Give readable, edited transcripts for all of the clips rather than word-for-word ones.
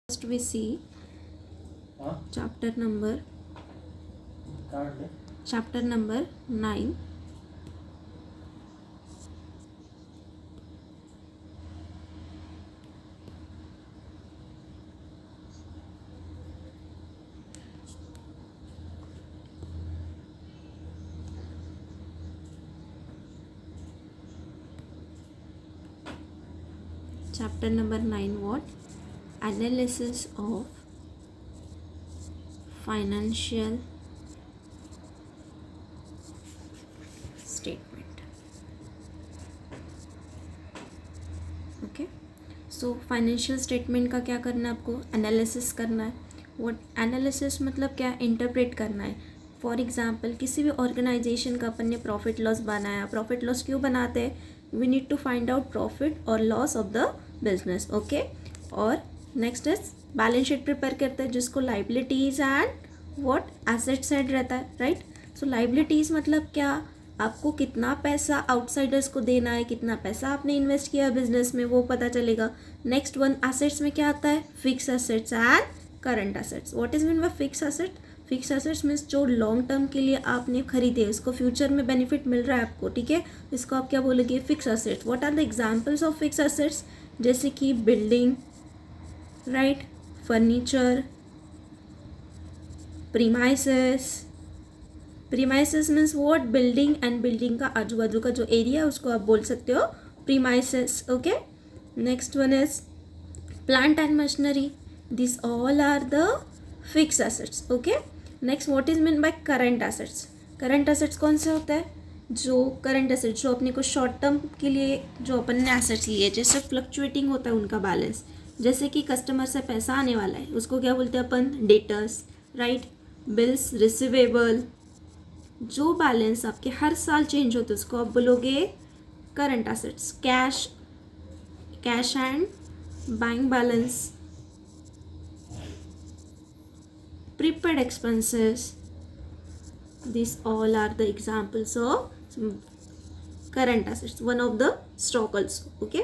First we see chapter number 9. Chapter number 9 what? Analysis of financial statement. Okay, so financial statement का क्या करना है आपको? Analysis करना है. व्हाट एनालिसिस मतलब क्या? इंटरप्रेट करना है. फॉर एग्जाम्पल किसी भी ऑर्गेनाइजेशन का अपन ने प्रॉफिट लॉस बनाया. प्रॉफिट लॉस क्यों बनाते हैं? We need to find out profit और loss of the business. Okay, और next is balance sheet prepare करते हैं जिसको liabilities and what asset side रहता है. राइट, सो लाइबिलिटीज मतलब क्या? आपको कितना पैसा आउटसाइडर्स को देना है, कितना पैसा आपने इन्वेस्ट किया बिजनेस में, वो पता चलेगा. नेक्स्ट वन एसेट्स में क्या आता है? Fix assets and current assets. What is mean by fix asset? Fix assets means जो लॉन्ग टर्म के लिए आपने खरीदे, उसको फ्यूचर में बेनिफिट मिल रहा है आपको. ठीक है, इसको आप क्या बोलोगे? Fix assets. What are the examples of fix assets? जैसे कि building, right, furniture, premises. Premises means what? Building, and building का आजू बाजू का जो एरिया है उसको आप बोल सकते हो premises. Okay, next one is plant and machinery. This all are the fix assets. Okay, next what is mean by current assets? Current assets कौन से होता है? जो करंट एसेट्स जो अपने को शॉर्ट टर्म के लिए जो अपन ने एसेट्स लिए, जैसे फ्लक्चुएटिंग होता है उनका बैलेंस. जैसे कि कस्टमर से पैसा आने वाला है, उसको क्या बोलते हैं अपन? डेटर्स. Right, bills, receivable. जो बैलेंस आपके हर साल चेंज होते हैं उसको आप बोलोगे current assets. Cash and bank balance, prepaid expenses. These all are the examples of current assets, one of the stock also. Okay,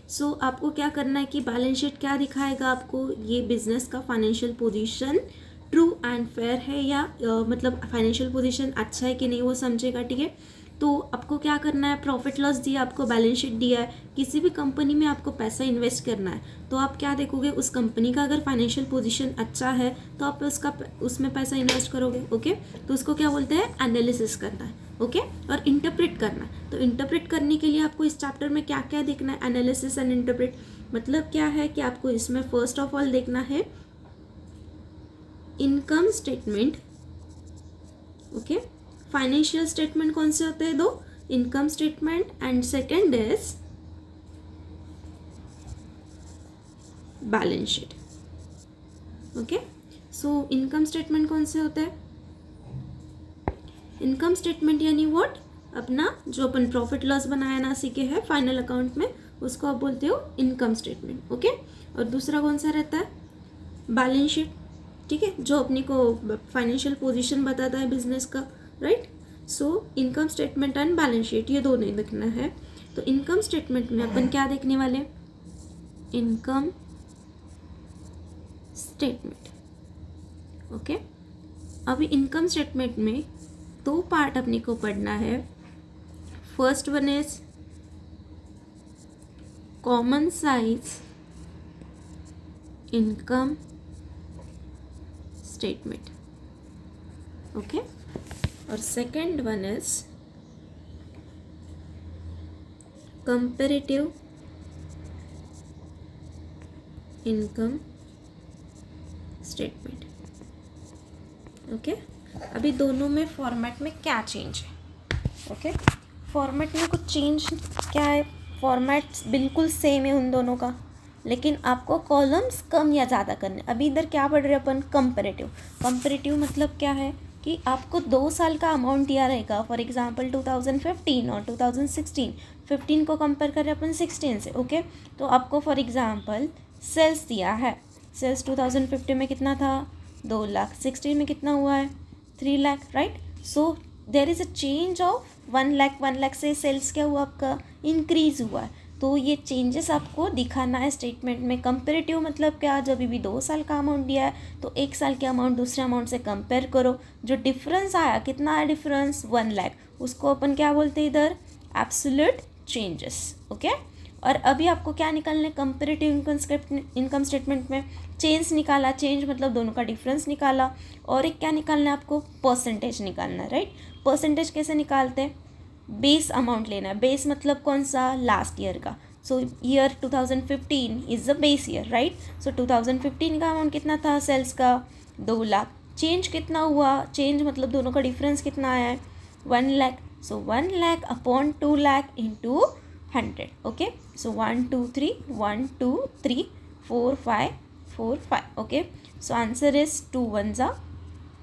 so आपको क्या करना है कि बैलेंस शीट क्या दिखाएगा आपको? ये बिजनेस का financial position true and fair है या मतलब फाइनेंशियल पोजीशन अच्छा है कि नहीं वो समझेगा. ठीक है, तो आपको क्या करना है? प्रॉफिट लॉस दिया आपको, बैलेंस शीट दिया है. किसी भी कंपनी में आपको पैसा इन्वेस्ट करना है तो आप क्या देखोगे? उस कंपनी का अगर फाइनेंशियल पोजीशन अच्छा है तो आप उसमें पैसा इन्वेस्ट करोगे. ओके, तो उसको क्या बोलते हैं? एनालिसिस करना है. ओके, और इंटरप्रेट करना है. तो इंटरप्रेट करने के लिए आपको इस चैप्टर में क्या क्या देखना है? एनालिसिस एंड इंटरप्रेट मतलब क्या है कि आपको इसमें फर्स्ट ऑफ ऑल देखना है income statement. Okay, financial statement कौन से होते हैं? दो, income statement and second is balance sheet. Okay, so income statement कौन से होता है? इनकम स्टेटमेंट यानी व्हाट? अपना जो अपन प्रॉफिट लॉस बनाया ना सीखे है फाइनल अकाउंट में, उसको आप बोलते हो इनकम स्टेटमेंट. ओके, और दूसरा कौन सा रहता है? Balance sheet. ठीक है, जो अपने को फाइनेंशियल पोजीशन बताता है बिजनेस का. Right, so income statement and balance sheet ये दोनों देखना है. तो इनकम स्टेटमेंट में अपन क्या देखने वाले? Income statement. ओके, अभी इनकम स्टेटमेंट में दो पार्ट अपने को पढ़ना है. First one is common size income statement. Okay, और second one is comparative income statement. Okay, अभी दोनों में फॉर्मेट में क्या चेंज है? ओके, फॉर्मेट में कुछ चेंज क्या है? फॉर्मेट बिल्कुल सेम है उन दोनों का, लेकिन आपको कॉलम्स कम या ज़्यादा करने. अभी इधर क्या पढ़ रहे हैं अपन? कंपैरेटिव. कंपैरेटिव मतलब क्या है कि आपको 2 साल का अमाउंट दिया रहेगा. फॉर एग्जांपल 2015 और 2016. 15 को कंपेयर करें अपन 16 से. ओके, तो आपको फॉर एग्जांपल सेल्स दिया है. सेल्स 2015 में कितना था? 2 लाख. 16 में कितना हुआ है? 3 lakh. Right, so there is a change of 1 lakh. 1 lakh से सेल्स क्या हुआ आपका? इंक्रीज हुआ है. तो ये चेंजेस आपको दिखाना है स्टेटमेंट में। कंपेरेटिव मतलब क्या, जब भी 2 साल का अमाउंट दिया है तो 1 साल के अमाउंट दूसरे अमाउंट से कंपेयर करो, जो डिफरेंस आया, कितना आया डिफरेंस, 1 लाख, उसको अपन क्या बोलते हैं इधर, एब्सोल्यूट चेंजेस। ओके, और अभी आपको क्या निकालना है, कंपेरेटिव इनकम स्टेटमेंट में चेंज निकाला, चेंज मतलब दोनों का डिफरेंस निकाला, और एक क्या निकालना है आपको, परसेंटेज निकालना है, राइट। परसेंटेज कैसे निकालते हैं, बेस अमाउंट लेना है, बेस मतलब कौन सा, लास्ट ईयर का। So year 2015 is the base year, right. So 2015 का अमाउंट कितना था सेल्स का, 2 लाख। चेंज कितना हुआ, चेंज मतलब दोनों का डिफरेंस कितना आया है, 1 lakh. So 1 lakh upon 2 lakh into 100। Okay, so 1 2 3 1 2 3 4 5 4 5। Okay, so answer is 2 1 जा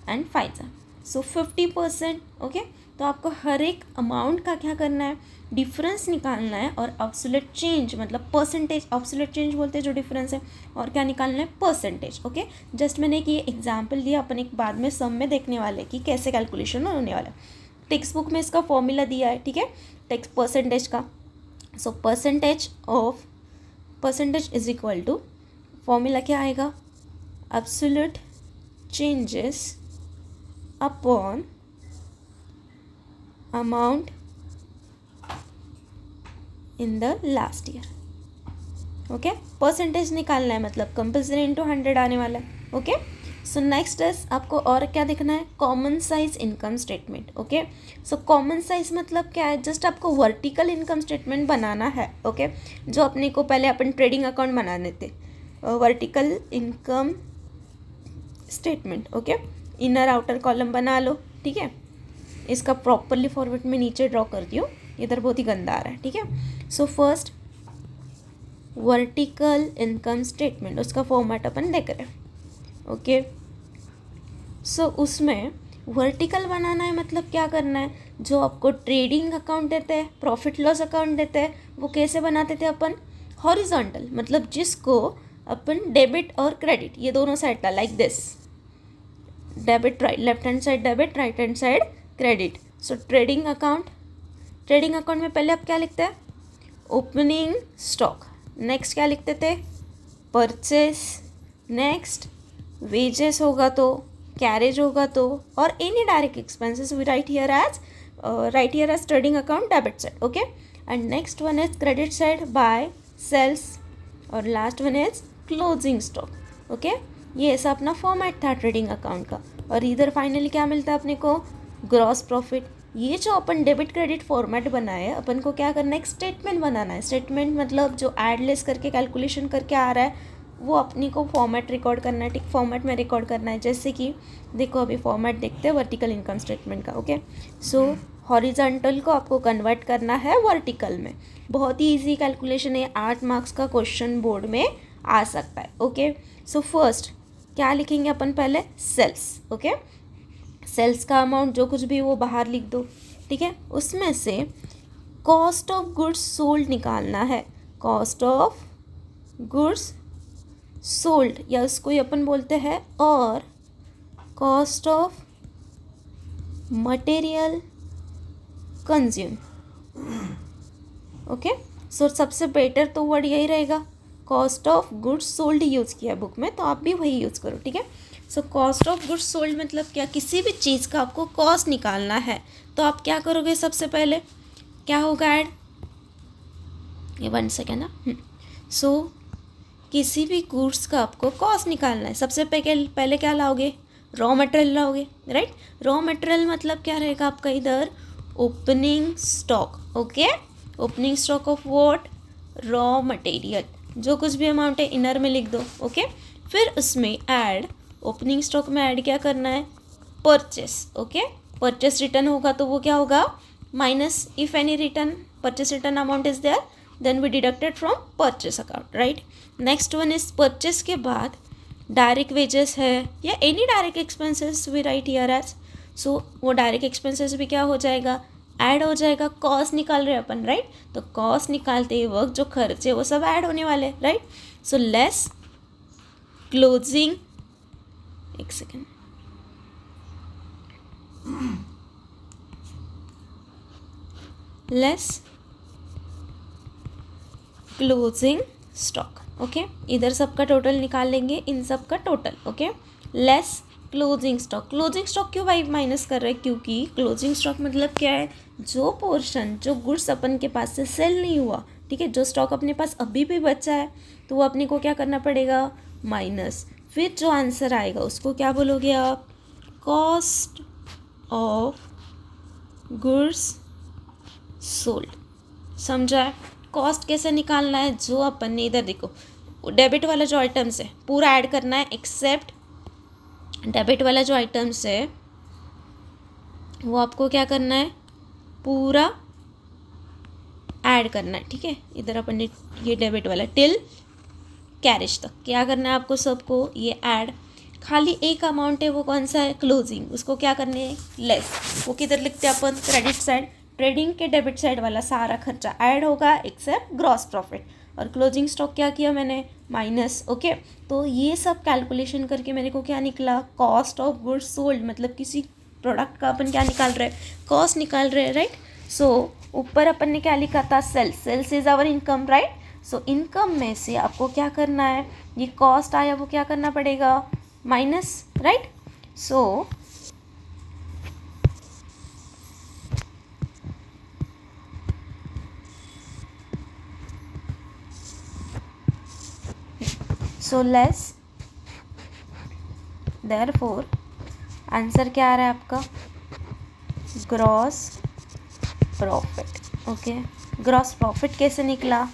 एंड 5 जा, सो 50%। ओके, तो आपको हर एक अमाउंट का क्या करना है, डिफरेंस निकालना है, और एब्सोल्यूट चेंज मतलब परसेंटेज, एब्सोल्यूट चेंज बोलते हैं जो डिफरेंस है, और क्या निकालना है, परसेंटेज। ओके, जस्ट मैंने एक ये एग्जाम्पल दिया, अपन एक बाद में सम में देखने वाले कि कैसे कैलकुलेशन होने वाला है। टेक्स्ट बुक में इसका फॉर्मूला दिया है, ठीक है, टेक्स्ट परसेंटेज का। So percentage is equal to, formula क्या आएगा, absolute changes upon amount in the last year. Okay, percentage निकालना है मतलब कंपल्सरी इंटू 100 आने वाला है। ओके, सो नेक्स्ट इज आपको और क्या देखना है, common size income statement. Okay, so common size मतलब क्या है, जस्ट आपको वर्टिकल इनकम स्टेटमेंट बनाना है। ओके, जो अपने को पहले अपन ट्रेडिंग अकाउंट बनाने थे, vertical income statement. Okay, inner outer column बना लो, ठीक है। इसका प्रॉपरली फॉर्मेट में नीचे ड्रॉ कर दियो, इधर बहुत ही गंदा आ रहा है, ठीक है। So first vertical income statement, उसका फॉर्मेट अपन देख रहे हैं। ओके, सो उसमें वर्टिकल बनाना है मतलब क्या करना है, जो आपको ट्रेडिंग अकाउंट देते हैं, प्रॉफिट लॉस अकाउंट देते हैं, वो कैसे बनाते थे अपन, हॉरिजॉन्टल, मतलब जिसको अपन डेबिट और क्रेडिट ये दोनों साइड था, like this, debit right, left hand side debit, right hand side credit. So trading account में पहले आप क्या लिखते हैं, ओपनिंग स्टॉक, नेक्स्ट क्या लिखते थे, परचेस, नेक्स्ट वेजेस होगा तो, कैरेज होगा तो, और any direct expenses we write here as trading account debit side. Okay, and next one is credit side by sales, और last one is closing stock. Okay, ये ऐसा अपना फॉर्मेट था ट्रेडिंग अकाउंट का। और इधर फाइनली क्या मिलता है अपने को, ग्रॉस प्रॉफिट। ये जो अपन डेबिट क्रेडिट फॉर्मेट बनाए, अपन को क्या करना है, एक स्टेटमेंट बनाना है। स्टेटमेंट मतलब जो ऐड लेस करके कैलकुलेशन करके आ रहा है, वो अपनी को फॉर्मेट रिकॉर्ड करना है, ठीक, फॉर्मेट में रिकॉर्ड करना है। जैसे कि देखो अभी फॉर्मेट देखते हैं वर्टिकल इनकम स्टेटमेंट का। ओके, सो हॉरिजॉन्टल को आपको कन्वर्ट करना है वर्टिकल में। बहुत ही ईजी कैलकुलेशन है, 8 मार्क्स का क्वेश्चन बोर्ड में आ सकता है। ओके, सो फर्स्ट क्या लिखेंगे अपन, पहले सेल्स। ओके, सेल्स का अमाउंट जो कुछ भी वो बाहर लिख दो, ठीक है। उसमें से कॉस्ट ऑफ गुड्स सोल्ड निकालना है, कॉस्ट ऑफ गुड्स सोल्ड, या उसको अपन बोलते हैं, और cost of material consume. Okay, so सबसे बेटर तो वर्ड यही रहेगा, cost of goods sold use किया बुक में, तो आप भी वही यूज़ करो, ठीक है। So cost of goods sold मतलब क्या, किसी भी चीज़ का आपको कॉस्ट निकालना है, तो आप क्या करोगे, सबसे पहले क्या होगा ऐड, ये 1 सेकेंड ना। सो किसी भी गुड्स का आपको कॉस्ट निकालना है, सबसे पहले क्या लाओगे, रॉ मटेरियल लाओगे, राइट। रॉ मटेरियल मतलब क्या रहेगा आपका इधर, opening stock. Okay, opening stock of what, raw material, जो कुछ भी अमाउंट है इनर में लिख दो। ओके, फिर उसमें ऐड, ओपनिंग स्टॉक में ऐड क्या करना है, परचेस। ओके, परचेस रिटर्न होगा तो वो क्या होगा, minus, if any return purchase return amount is there then we deducted from purchase account, right. Next one is purchase के बाद डायरेक्ट वेजेस है या any direct expenses we write here as. So वो डायरेक्ट एक्सपेंसेस भी क्या हो जाएगा, add हो जाएगा। कॉस्ट निकाल रहे हैं अपन, राइट, तो कॉस्ट निकालते ही वक्त जो खर्चे वो सब ऐड होने वाले, राइट। सो लेस क्लोजिंग, एक second, less closing stock. Okay, इधर सबका टोटल निकाल लेंगे, इन सब का total. Okay, less closing stock. Closing stock क्यों भाई माइनस कर रहे हैं? क्योंकि क्लोजिंग स्टॉक मतलब क्या है, जो पोर्शन, जो गुड्स अपन के पास से सेल नहीं हुआ, ठीक है, जो स्टॉक अपने पास अभी भी बचा है, तो वो अपने को क्या करना पड़ेगा, माइनस। फिर जो आंसर आएगा उसको क्या बोलोगे आप, कॉस्ट ऑफ गुड्स सोल्ड। समझा है? कॉस्ट कैसे निकालना है, जो अपन ने इधर देखो डेबिट वाला जो आइटम्स है पूरा ऐड करना है, एक्सेप्ट डेबिट वाला जो आइटम्स है वो आपको क्या करना है, पूरा ऐड करना है। ठीक है, इधर अपन ने ये डेबिट वाला टिल कैरेज तक क्या करना है आपको सबको, ये ऐड। खाली एक अमाउंट है, वो कौन सा है, क्लोजिंग, उसको क्या करने है, लेस। वो किधर लिखते हैं अपन, क्रेडिट साइड। ट्रेडिंग के डेबिट साइड वाला सारा खर्चा ऐड होगा एक्सेप्ट ग्रॉस प्रॉफिट, और क्लोजिंग स्टॉक क्या किया मैंने, माइनस। ओके, तो ये सब कैलकुलेशन करके मेरे को क्या निकला, कॉस्ट ऑफ गुड्स सोल्ड, मतलब किसी प्रोडक्ट का अपन क्या निकाल रहे हैं, कॉस्ट निकाल रहे हैं, राइट। सो ऊपर अपन ने क्या लिखा था, sales, sales is our income, right. So income में से आपको क्या करना है, ये कॉस्ट आया वो क्या करना पड़ेगा, minus, right. So less, therefore answer क्या आ रहा है आपका, gross profit. Okay, gross profit कैसे निकला,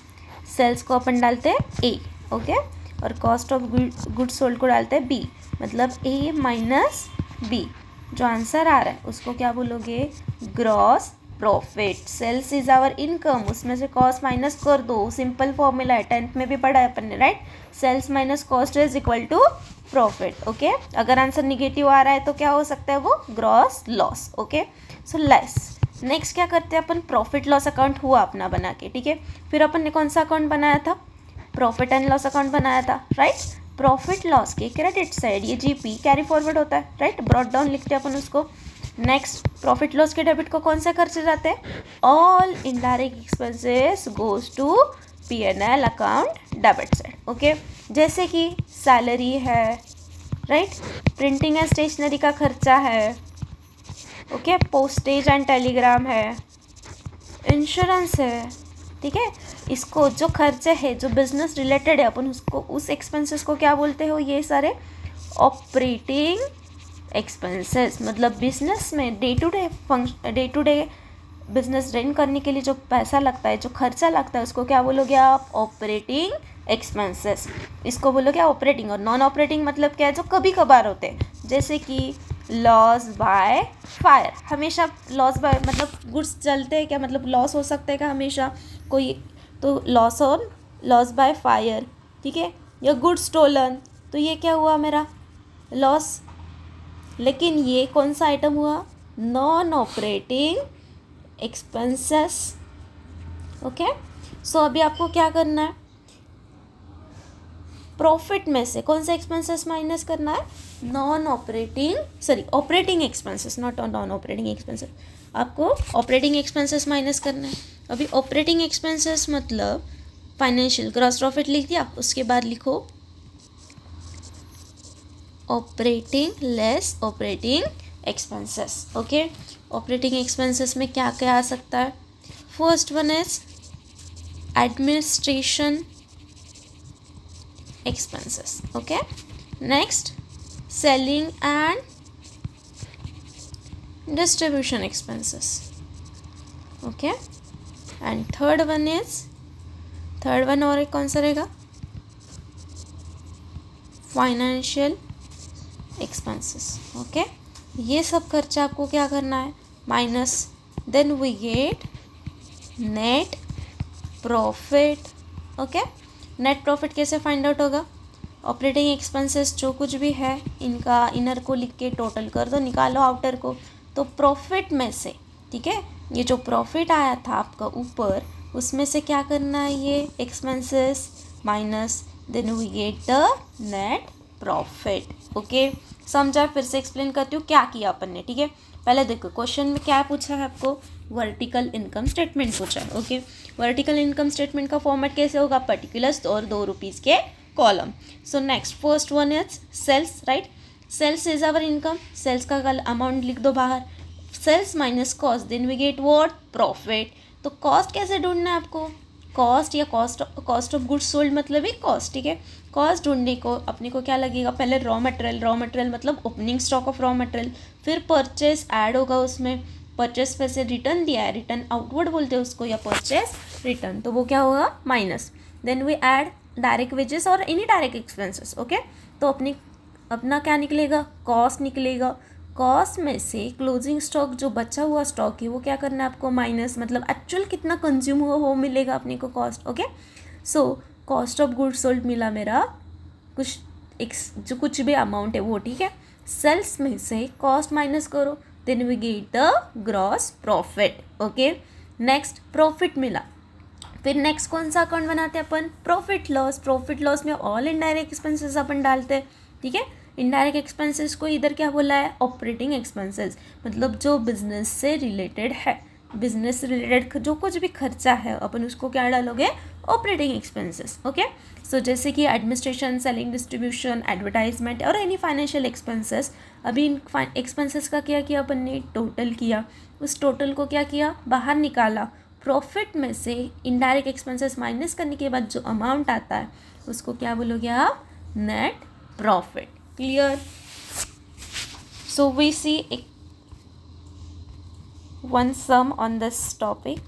सेल्स को अपन डालते हैं ए, ओके, और कॉस्ट ऑफ गुड्स सोल्ड को डालते हैं बी, मतलब ए माइनस बी। जो आंसर आ रहा है उसको क्या बोलोगे, gross profit. Sales is our income, उसमें से कॉस्ट माइनस कर दो, सिंपल फॉर्मूला है, 10th में भी पढ़ा है अपन ने, right. Sales minus cost is equal to profit. Okay, अगर आंसर निगेटिव आ रहा है तो क्या हो सकता है, वो gross loss. Okay, so less. Next क्या करते हैं अपन, प्रॉफिट लॉस अकाउंट हुआ अपना बना के, ठीक है। फिर अपन ने कौन सा अकाउंट बनाया था, प्रॉफिट एंड लॉस अकाउंट बनाया था, राइट। प्रॉफिट लॉस के क्रेडिट साइड ये जीपी कैरी फॉरवर्ड होता है, राइट, ब्रॉट डाउन लिखते हैं अपन उसको। नेक्स्ट प्रॉफिट लॉस के डेबिट को कौन से खर्चे जाते हैं, all indirect expenses goes to P&L account debit side. Okay, जैसे कि सैलरी है, राइट, प्रिंटिंग एंड स्टेशनरी का खर्चा है, ओके, पोस्टेज एंड टेलीग्राम है, इंश्योरेंस है, ठीक है। इसको जो खर्चे है जो बिजनेस रिलेटेड है अपन उसको, उस एक्सपेंसेस को क्या बोलते हो, ये सारे ऑपरेटिंग एक्सपेंसेस। मतलब बिजनेस में day to day business run करने के लिए जो पैसा लगता है, जो खर्चा लगता है, उसको क्या बोलोगे आप, ऑपरेटिंग एक्सपेंसेस। इसको बोलोगे ऑपरेटिंग। और नॉन ऑपरेटिंग मतलब क्या है, जो कभी कभार होते हैं, जैसे कि लॉस बाय फायर। हमेशा लॉस बाय मतलब गुड्स जलते हैं क्या, मतलब लॉस हो सकता है क्या हमेशा कोई, तो लॉस बाय फायर, ठीक है, या गुड्स स्टोलन, तो ये क्या हुआ मेरा, लॉस। लेकिन ये कौन सा आइटम हुआ, नॉन ऑपरेटिंग एक्सपेंसेस। ओके, सो अभी आपको क्या करना है, प्रॉफिट में से कौन सा एक्सपेंसेस माइनस करना है, operating expenses, not non operating expenses. आपको ऑपरेटिंग एक्सपेंसेस माइनस करना है। अभी ऑपरेटिंग एक्सपेंसेस मतलब फाइनेंशियल, ग्रॉस प्रॉफिट लिख दिया, उसके बाद लिखो operating less operating expenses. Okay, operating expenses में क्या क्या आ सकता है, first one is administration expenses, okay, next selling and distribution expenses, okay, and third one और एक कौन सा रहेगा, फाइनेंशियल एक्सपेंसेस। ओके, ये सब खर्चा आपको क्या करना है, minus. Then we get net profit. Okay, net profit कैसे फाइंड आउट होगा, ऑपरेटिंग एक्सपेंसेस जो कुछ भी है इनका इनर को लिख के टोटल कर दो, निकालो आउटर को। तो प्रॉफिट में से, ठीक है, ये जो प्रॉफिट आया था आपका ऊपर, उसमें से क्या करना है, ये expenses minus, then we get the net profit. Okay, समझा, फिर से एक्सप्लेन करती हूँ क्या किया अपन ने, ठीक है। पहले देखो क्वेश्चन में क्या पूछा है आपको, वर्टिकल इनकम स्टेटमेंट पूछा है। ओके, वर्टिकल इनकम स्टेटमेंट का फॉर्मेट कैसे होगा, पर्टिकुलर्स और 2 रुपीज़ के column. So next first one is sales, right. Sales is our income, sales का कल अमाउंट लिख दो बाहर, sales minus cost, then we get what, profit. तो कॉस्ट कैसे ढूंढना है आपको, कॉस्ट या कॉस्ट ऑफ गुड्स सोल्ड मतलब ही कॉस्ट, ठीक है। कॉस्ट ढूंढने को अपने को क्या लगेगा, पहले रॉ मटेरियल मतलब opening stock of raw material, फिर परचेस ऐड होगा उसमें, परचेस पे से रिटर्न दिया है, रिटर्न आउटवर्ड बोलते हैं उसको, या परचेस रिटर्न, तो वो क्या होगा minus, then we add direct wages और एनी डायरेक्ट एक्सपेंसेस। ओके, तो अपना क्या निकलेगा, कॉस्ट निकलेगा। कॉस्ट में से क्लोजिंग स्टॉक जो बचा हुआ स्टॉक है वो क्या करना है आपको, माइनस, मतलब एक्चुअल कितना कंज्यूम हुआ वो मिलेगा अपने को cost. Okay, so cost of goods sold मिला मेरा जो कुछ भी अमाउंट है वो, ठीक है। सेल्स में से कॉस्ट माइनस करो, then we get the gross profit. Okay, next profit मिला, फिर नेक्स्ट कौन सा अकाउंट बनाते हैं अपन, प्रॉफिट लॉस। प्रॉफिट लॉस में ऑल इनडायरेक्ट एक्सपेंसेस अपन डालते हैं, ठीक है। इनडायरेक्ट एक्सपेंसेस को इधर क्या बोला है, ऑपरेटिंग एक्सपेंसेस, मतलब जो बिजनेस से रिलेटेड है, बिजनेस से रिलेटेड जो कुछ भी खर्चा है अपन उसको क्या डालोगे, ऑपरेटिंग एक्सपेंसेस। ओके, सो जैसे कि एडमिनिस्ट्रेशन, सेलिंग, डिस्ट्रीब्यूशन, एडवर्टाइजमेंट और एनी फाइनेंशियल एक्सपेंसेस। अभी इन एक्सपेंसेस का क्या किया अपन ने, टोटल किया, उस टोटल को क्या किया, बाहर निकाला। प्रॉफिट में से इनडायरेक्ट एक्सपेंसेस माइनस करने के बाद जो अमाउंट आता है उसको क्या बोलोगे आप, net profit. Clear? So we see one sum on this topic.